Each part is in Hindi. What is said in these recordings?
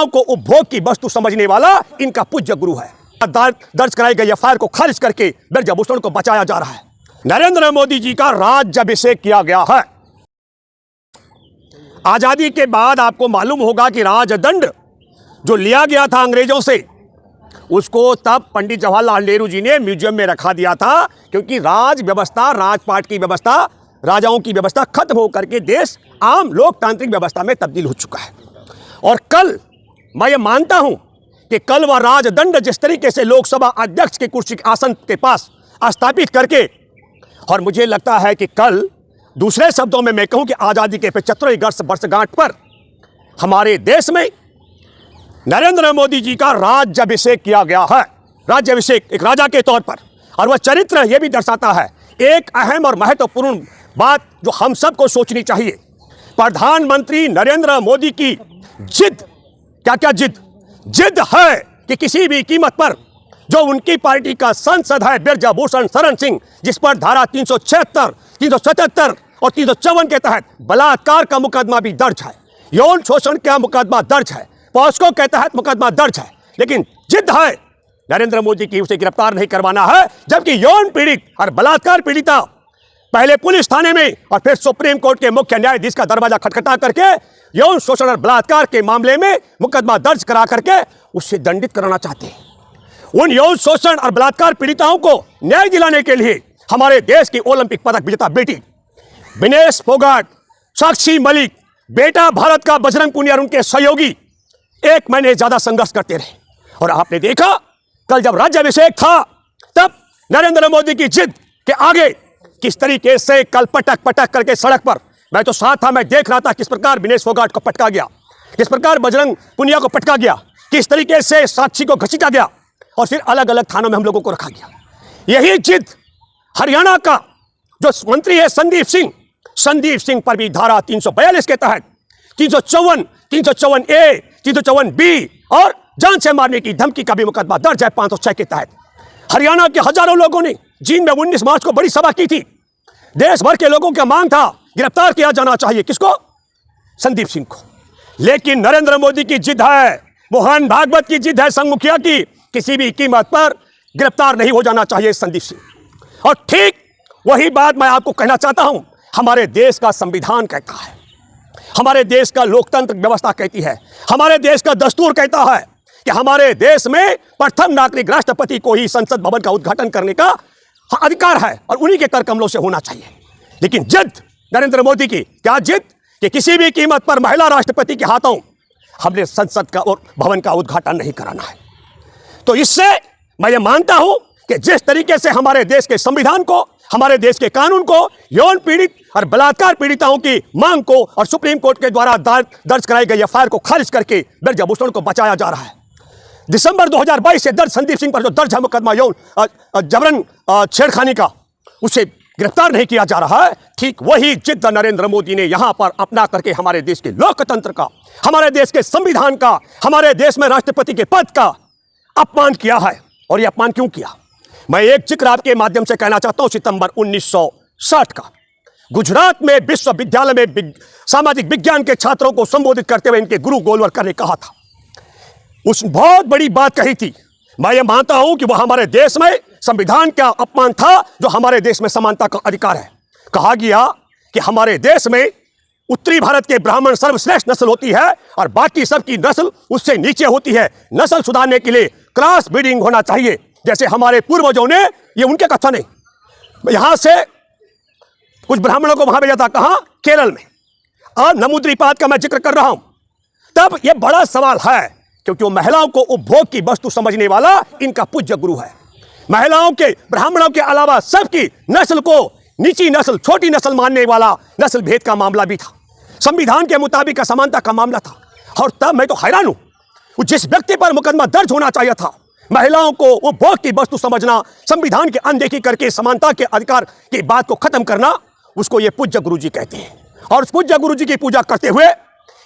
महिलाओं को उपभोग की वस्तु समझने वाला इनका पूज्य गुरु है। दर्ज कराई गई एफआईआर को खारिज करके ब्रजभूषण को बचाया जा रहा है। नरेंद्र मोदी जी का राज्याभिषेक किया गया है। आजादी के बाद आपको मालूम होगा कि राजदंड जो लिया गया था अंग्रेजों से, उसको तब पंडित जवाहरलाल नेहरू जी ने म्यूजियम में रखा दिया था, क्योंकि राज व्यवस्था, राजपाट की व्यवस्था, राजाओं की व्यवस्था खत्म होकर के देश आम लोकतांत्रिक व्यवस्था में तब्दील हो चुका है। और कल मैं ये मानता हूं कि कल वह राजदंड जिस तरीके से लोकसभा अध्यक्ष के कुर्सी के आसन के पास स्थापित करके, और मुझे लगता है कि कल, दूसरे शब्दों में मैं कहूं कि आज़ादी के 75वीं वर्षगांठ पर हमारे देश में नरेंद्र मोदी जी का राज्याभिषेक किया गया है। राज्याभिषेक एक राजा के तौर पर, और वह चरित्र यह भी दर्शाता है एक अहम और महत्वपूर्ण बात जो हम सबको सोचनी चाहिए। प्रधानमंत्री नरेंद्र मोदी की जिद, क्या जिद है कि किसी भी कीमत पर जो उनकी पार्टी का सांसद है ब्रजभूषण शरण सिंह, जिस पर धारा 376, 377 और 354 के तहत बलात्कार का मुकदमा भी दर्ज है, यौन शोषण का मुकदमा दर्ज है, पॉस्को के तहत मुकदमा दर्ज है, लेकिन जिद है नरेंद्र मोदी की उसे गिरफ्तार नहीं करवाना है। जबकि यौन पीड़ित और बलात्कार पीड़िता पहले पुलिस थाने में और फिर सुप्रीम कोर्ट के मुख्य न्यायाधीश का दरवाजा खटखटा करके यौन शोषण और बलात्कार के मामले में मुकदमा दर्ज करा करके उससे दंडित कराना चाहते हैं। उन यौन शोषण और बलात्कार पीड़िताओं को न्याय दिलाने के लिए हमारे देश की ओलंपिक पदक विजेता बेटी विनेश फोगाट, साक्षी मलिक, बेटा भारत का बजरंग पुनिया और उनके सहयोगी 1 महीने ज्यादा संघर्ष करते रहे। और आपने देखा कल जब राज्याभिषेक था तब नरेंद्र मोदी की जिद के आगे किस तरीके से कल पटक करके सड़क पर, मैं तो साथ था, मैं देख रहा था किस प्रकार विनेश फोगाट को पटका गया, किस प्रकार बजरंग पुनिया को पटका गया, किस तरीके से साक्षी को घसीटा गया और फिर अलग अलग थानों में हम लोगों को रखा गया। यही जिद हरियाणा का जो मंत्री है संदीप सिंह पर भी धारा 342 के तहत 354, 354A, 354B और जान से मारने की धमकी का भी मुकदमा दर्ज है 506 के तहत। हरियाणा के हजारों लोगों ने जींद में 19 मार्च को बड़ी सभा की थी। देश भर के लोगों की मांग था गिरफ्तार किया जाना चाहिए किसको? संदीप सिंह को। लेकिन नरेंद्र मोदी की जिद है, मोहन भागवत की जिद है, संघ मुखिया की, किसी भी कीमत पर गिरफ्तार नहीं हो जाना चाहिए संदीप सिंह। और ठीक वही बात मैं आपको कहना चाहता हूं, हमारे देश का संविधान कहता है, हमारे देश का लोकतंत्र व्यवस्था कहती है, हमारे देश का दस्तूर कहता है कि हमारे देश में प्रथम नागरिक राष्ट्रपति को ही संसद भवन का उद्घाटन करने का अधिकार है और उन्हीं के कर कमलों से होना चाहिए। लेकिन जिद नरेंद्र मोदी की क्या जिद कि किसी भी कीमत पर महिला राष्ट्रपति के हाथों हमने संसद का और भवन का उद्घाटन नहीं कराना है। तो इससे मैं ये मानता हूं कि जिस तरीके से हमारे देश के संविधान को, हमारे देश के कानून को, यौन पीड़ित और बलात्कार पीड़िताओं की मांग को और सुप्रीम कोर्ट के द्वारा दर्ज कराई गई एफआईआर को खारिज करके ब्रजभूषण को बचाया जा रहा है। दिसंबर 2022 से दर्ज संदीप सिंह पर जो दर्ज है मुकदमा यौन जबरन छेड़खानी का, उसे गिरफ्तार नहीं किया जा रहा है। ठीक वही जिद नरेंद्र मोदी ने यहां पर अपना करके हमारे देश के लोकतंत्र का, हमारे देश के संविधान का, हमारे देश में राष्ट्रपति के पद का अपमान किया है। और यह अपमान क्यों किया, मैं एक जिक्र आपके माध्यम से कहना चाहता हूं। सितंबर 1960 का गुजरात में विश्वविद्यालय में सामाजिक विज्ञान के छात्रों को संबोधित करते हुए इनके गुरु गोलवलकर ने कहा था, उस बहुत बड़ी बात कही थी। मैं ये मानता हूं कि वह हमारे देश में संविधान का अपमान था, जो हमारे देश में समानता का अधिकार है। कहा गया कि हमारे देश में उत्तरी भारत के ब्राह्मण सर्वश्रेष्ठ नस्ल होती है और बाकी सबकी नस्ल उससे नीचे होती है। नस्ल सुधारने के लिए क्रॉस ब्रीडिंग होना चाहिए, जैसे हमारे पूर्वजों ने, ये उनके कथन है। यहां से कुछ ब्राह्मणों को वहां भेजा था, कहां? केरल में। और नमूद्रीपात का मैं जिक्र कर रहा हूं। तब यह बड़ा सवाल है, क्योंकि वो महिलाओं को उपभोग की वस्तु समझने वाला इनका पूज्य गुरु है। महिलाओं के, ब्राह्मणों के अलावा सबकी नस्ल को नीची नस्ल, छोटी नस्ल मानने वाला नस्ल भेद का मामला भी था। संविधान के मुताबिक असमानता का मामला था। और तब मैं तो हैरान हूं, जिस व्यक्ति पर मुकदमा दर्ज होना चाहिए था, महिलाओं को उपभोग की वस्तु समझना, संविधान की अनदेखी करके समानता के अधिकार की बात को खत्म करना, उसको ये पूज्य गुरु जी कहते हैं। और उस पूज्य गुरु जी की पूजा करते हुए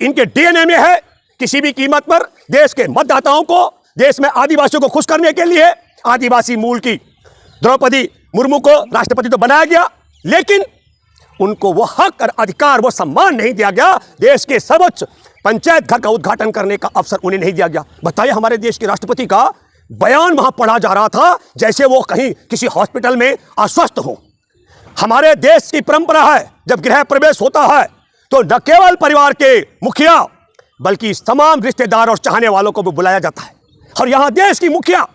इनके डीएनए में है किसी भी कीमत पर देश के मतदाताओं को, देश में आदिवासियों को खुश करने के लिए आदिवासी मूल की द्रौपदी मुर्मू को राष्ट्रपति तो बनाया गया, लेकिन उनको वो हक और अधिकार, वो सम्मान नहीं दिया गया। देश के सर्वोच्च पंचायत घर का उद्घाटन करने का अवसर उन्हें नहीं दिया गया। बताइए, हमारे देश के राष्ट्रपति का बयान वहां पढ़ा जा रहा था जैसे वो कहीं किसी हॉस्पिटल में अस्वस्थ हो। हमारे देश की परंपरा है, जब गृह प्रवेश होता है तो न केवल परिवार के मुखिया बल्कि तमाम रिश्तेदार और चाहने वालों को भी बुलाया जाता है। और यहां देश की मुखिया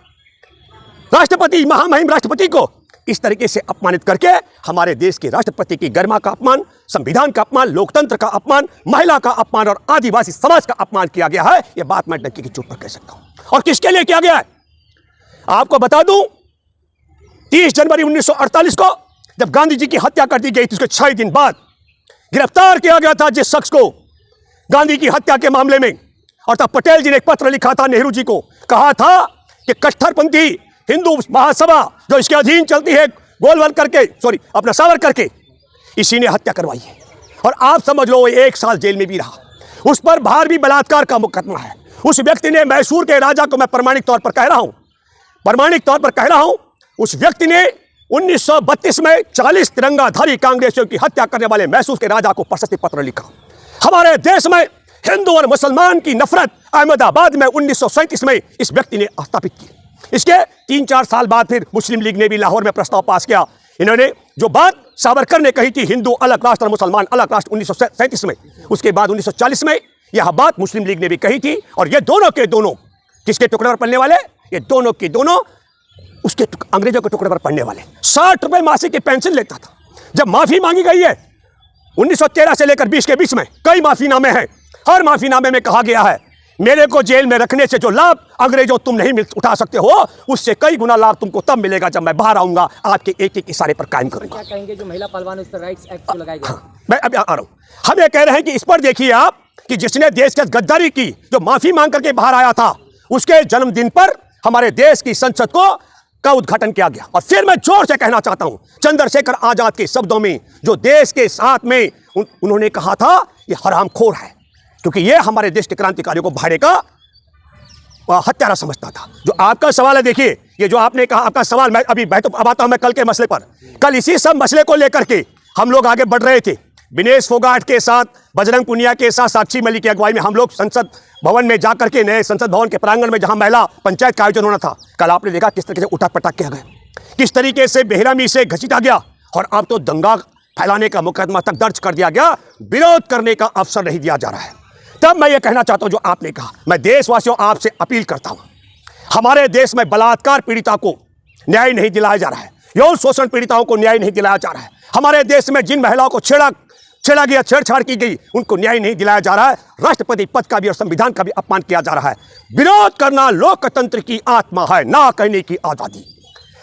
राष्ट्रपति, महामहिम राष्ट्रपति को इस तरीके से अपमानित करके हमारे देश के राष्ट्रपति की गरिमा का अपमान, संविधान का अपमान, लोकतंत्र का अपमान, महिला का अपमान और आदिवासी समाज का अपमान किया गया है। यह बात मैं डंकी की चोट पर कह सकता हूं। और किसके लिए किया गया है आपको बता दूं, 30 जनवरी 1948 को जब गांधी जी की हत्या कर दी गई थी, उसके 6 दिन बाद गिरफ्तार किया गया था जिस शख्स को गांधी की हत्या के मामले में। और तब पटेल जी ने एक पत्र लिखा था नेहरू जी को, कहा था कि कट्टरपंथी हिंदू महासभा जो इसके अधीन चलती है, गोलवल करके, सॉरी अपना सावरकर के, इसी ने हत्या करवाई है। और आप समझ लो वो 1 साल जेल में भी रहा। उस पर भारतीय बलात्कार का मुकदमा है। उस व्यक्ति ने, मैसूर के राजा को मैं प्रमाणिक तौर पर कह रहा हूं, उस व्यक्ति ने 1932 में 40 तिरंगाधारी कांग्रेसियों की हत्या करने वाले मैसूर के राजा को प्रशस्ति पत्र लिखा। हमारे देश में हिंदू और मुसलमान की नफरत अहमदाबाद में 1937 में इस व्यक्ति ने स्थापित की। इसके 3-4 साल बाद फिर मुस्लिम लीग ने भी लाहौर में प्रस्ताव पास किया। इन्होंने जो बात सावरकर ने कही थी, हिंदू अलग राष्ट्र और मुसलमान अलग राष्ट्र, 1937 में, उसके बाद 1940 में यह बात मुस्लिम लीग ने भी कही थी। और ये दोनों के दोनों किसके टुकड़े पर पलने वाले? ये दोनों के दोनों उसके अंग्रेजों के टुकड़े पर पड़ने वाले। 60 रुपए मासिक की पेंशन लेता था। जब माफी मांगी गई है 1913 से लेकर 20 के बीच में कई माफीनामे हैं। हर माफीनामे में कहा गया है मेरे को जेल में रखने से जो लाभ अंग्रेजों तुम नहीं उठा सकते हो, उससे कई गुना लाभ तुमको तब मिलेगा जब मैं बाहर आऊंगा, आपके एक एक इशारे पर कायम करूंगा। क्या कहेंगे जो महिला पहलवान उस पर राइट्स एक्ट लगाया गया? मैं अभी आ रहा हूं। हम ये कह रहे हैं कि इस पर देखिए आप कि जिसने देश के गद्दारी की, जो माफी मांग करके बाहर आया था, उसके जन्मदिन पर हमारे देश की संसद का उद्घाटन किया गया। और फिर मैं जोर से कहना चाहता हूं, चंद्रशेखर आजाद के शब्दों में, जो देश के साथ में उन्होंने कहा था ये हरामखोर है, क्योंकि ये हमारे देश के क्रांतिकारियों को भाड़े का हत्यारा समझता था। जो आपका सवाल है, देखिए ये जो आपने कहा आपका सवाल, मैं अभी अब आता हूं मैं कल के मसले पर। कल इसी सब मसले को लेकर के हम लोग आगे बढ़ रहे थे। विनेश फोगाट के साथ, बजरंग पुनिया के साथ, साक्षी मलिक की अगुवाई में हम लोग संसद भवन में जाकर के, नए संसद भवन के प्रांगण में जहां महिला पंचायत का आयोजन होना था, कल आपने देखा किस तरीके से उठा पटक किया गया, किस तरीके से बेहरामी से घसीटा गया। और अब तो दंगा फैलाने का मुकदमा तक दर्ज कर दिया गया। विरोध करने का अवसर नहीं दिया जा रहा है। तब मैं ये कहना चाहता हूं जो आपने कहा, मैं देशवासियों आपसे अपील करता हूं, हमारे देश में बलात्कार पीड़िता को न्याय नहीं दिलाया जा रहा है, यौन शोषण पीड़िताओं को न्याय नहीं दिलाया जा रहा है, हमारे देश में जिन महिलाओं को छेड़छाड़ की गई उनको न्याय नहीं दिलाया जा रहा है, राष्ट्रपति पद का भी और संविधान का भी अपमान किया जा रहा है। विरोध करना लोकतंत्र की आत्मा है, ना कहने की आजादी।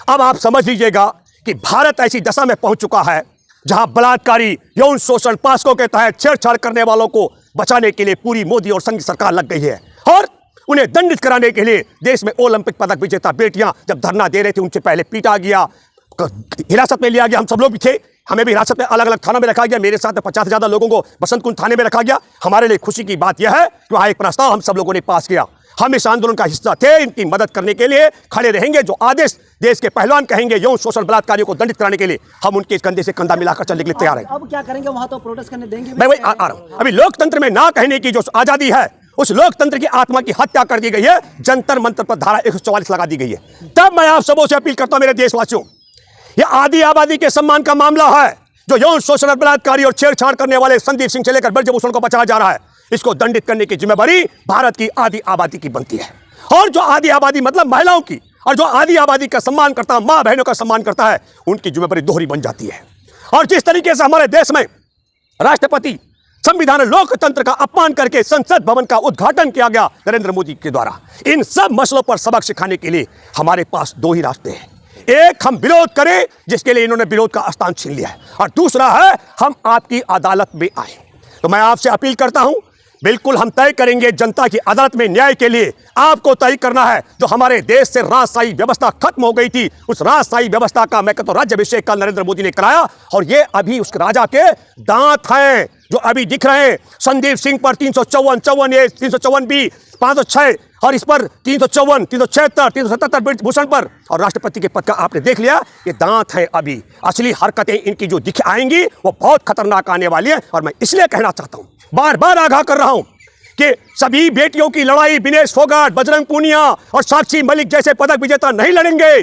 अब आप समझ लीजिएगा कि भारत ऐसी दशा में पहुंच चुका है जहां बलात्कारी, यौन शोषण, पास्को के तहत छेड़छाड़ करने वालों को बचाने के लिए पूरी मोदी और संघ सरकार लग गई है। और उन्हें दंडित कराने के लिए देश में ओलंपिक पदक विजेता बेटियां जब धरना दे रहे थे, उनसे पहले पीटा गया, हिरासत में लिया गया। हम सब लोग भी थे, हमें भी हिरासत में अलग अलग थानों में रखा गया। मेरे साथ 50 से ज़्यादा लोगों को बसंत कुंज थाने में रखा गया। हमारे लिए खुशी की बात यह है कि वहाँ एक प्रस्ताव हम सब लोगों ने पास किया। हम इस आंदोलन का हिस्सा थे, इनकी मदद करने के लिए खड़े रहेंगे। जो आदेश देश के पहलवान कहेंगे यौन शोषण बलात्कारियों को दंडित कराने के लिए, हम उनके कंधे से कंधा मिलाकर चलने के लिए तैयार हैं। अब क्या करेंगे? वहां तो प्रोटेस्ट करने देंगे? मैं वही आ रहा हूं। अभी लोकतंत्र में ना कहने की जो आजादी है, उस लोकतंत्र की आत्मा की हत्या कर दी गई है। जंतर मंतर पर धारा 144 लगा दी गई है। तब मैं आप सबों से अपील करता हूं मेरे देशवासियों, यह आदि आबादी के सम्मान का मामला है। जो यौन शोषण, बलात्कारी और छेड़छाड़ करने वाले संदीप सिंह से लेकर ब्रजभूषण को बचाया जा रहा है, इसको दंडित करने की जिम्मेदारी भारत की आदि आबादी की बनती है। और जो आदि आबादी मतलब महिलाओं की, और जो आदि आबादी का सम्मान करता है, माँ बहनों का सम्मान करता है, उनकी जिम्मेदारी दोहरी बन जाती है। और जिस तरीके से हमारे देश में राष्ट्रपति, संविधान, लोकतंत्र का अपमान करके संसद भवन का उद्घाटन किया गया नरेंद्र मोदी के द्वारा, इन सब मसलों पर सबक सिखाने के लिए हमारे पास दो ही रास्ते हैं। एक, हम विरोध करें, जिसके लिए इन्होंने विरोध का स्थान छीन लिया है, और दूसरा है हम आपकी अदालत में आए। तो मैं आपसे अपील करता हूं, बिल्कुल हम तय करेंगे जनता की अदालत में न्याय के लिए। आपको तय करना है। जो हमारे देश से राजशाही व्यवस्था खत्म हो गई थी, उस राजशाही व्यवस्था का मैं कहता हूं राज्याभिषेक कल नरेंद्र मोदी ने कराया। और ये अभी उस राजा के दांत हैं जो अभी दिख रहे हैं। संदीप सिंह पर 354 ए, 354 बी, 506 और इस पर 354, 376, 377 ब्रजभूषण पर, और राष्ट्रपति के पद का आपने देख लिया। ये दांत है। अभी असली हरकतें इनकी जो दिख आएंगी वो बहुत खतरनाक आने वाली है। और मैं इसलिए कहना चाहता हूं, बार बार आगाह कर रहा हूं कि सभी बेटियों की लड़ाई विनेश फोगाट, बजरंग पूनिया और साक्षी मलिक जैसे पदक विजेता नहीं लड़ेंगे।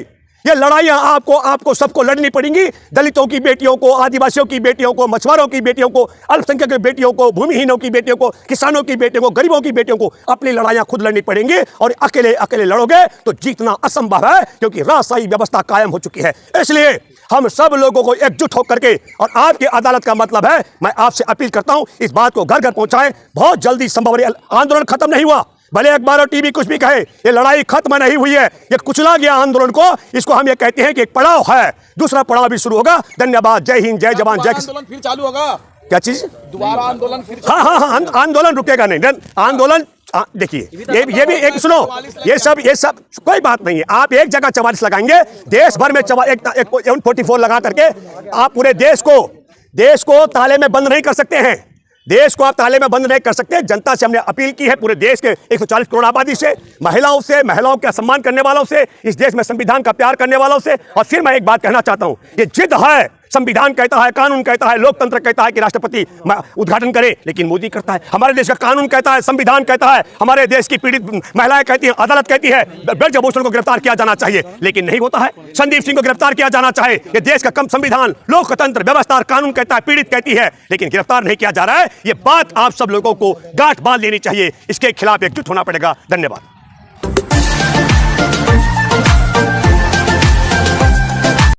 ये लड़ाइयां आपको सबको लड़नी पड़ेंगी। दलितों की बेटियों को, आदिवासियों की बेटियों को, मछुआरों की बेटियों को, अल्पसंख्यक की बेटियों को, भूमिहीनों की बेटियों को, किसानों की बेटियों को, गरीबों की बेटियों को अपनी लड़ाइयां खुद लड़नी पड़ेंगी। और अकेले अकेले लड़ोगे तो जीतना असंभव है, क्योंकि राजशाही व्यवस्था कायम हो चुकी है। इसलिए हम सब लोगों को एकजुट होकर के, और आपकी अदालत का मतलब है, मैं आपसे अपील करता हूं इस बात को घर घर पहुंचाएं। बहुत जल्दी संभव है। आंदोलन खत्म नहीं हुआ, भले अखबार और टीवी कुछ भी कहे, ये लड़ाई खत्म नहीं हुई है। ये कुचला गया आंदोलन को, इसको हम ये कहते हैं कि एक पड़ाव है, दूसरा पड़ाव भी शुरू होगा। धन्यवाद। जय हिंद, जय जवान, जय किसान। आंदोलन फिर चालू होगा? क्या चीज? दोबारा आंदोलन फिर? हाँ, आंदोलन रुकेगा नहीं। आंदोलन देखिए, ये भी एक सुनो, ये सब कोई बात नहीं है। आप एक जगह 44 लगाएंगे, देश भर में 44 लगा करके आप पूरे देश को ताले में बंद नहीं कर सकते हैं। देश को आप ताले में बंद नहीं कर सकते। जनता से हमने अपील की है, पूरे देश के 140 करोड़ आबादी से, महिलाओं का सम्मान करने वालों से, इस देश में संविधान का प्यार करने वालों से। और फिर मैं एक बात कहना चाहता हूं, ये जिद है, संविधान कहता है, कानून कहता है, लोकतंत्र कहता है कि राष्ट्रपति उद्घाटन करे, लेकिन मोदी करता है। हमारे देश का कानून कहता है, संविधान कहता है, हमारे देश की पीड़ित महिलाएं कहती हैं, अदालत कहती है ब्रजभूषण को गिरफ्तार किया जाना चाहिए, लेकिन नहीं होता है। संदीप सिंह को गिरफ्तार किया जाना चाहिए, ये देश का कम संविधान, लोकतंत्र व्यवस्था, कानून कहता है, पीड़ित कहती है, लेकिन गिरफ्तार नहीं किया जा रहा है। ये बात आप सब लोगों को गांठ बांध लेनी चाहिए, इसके खिलाफ एकजुट होना पड़ेगा। धन्यवाद।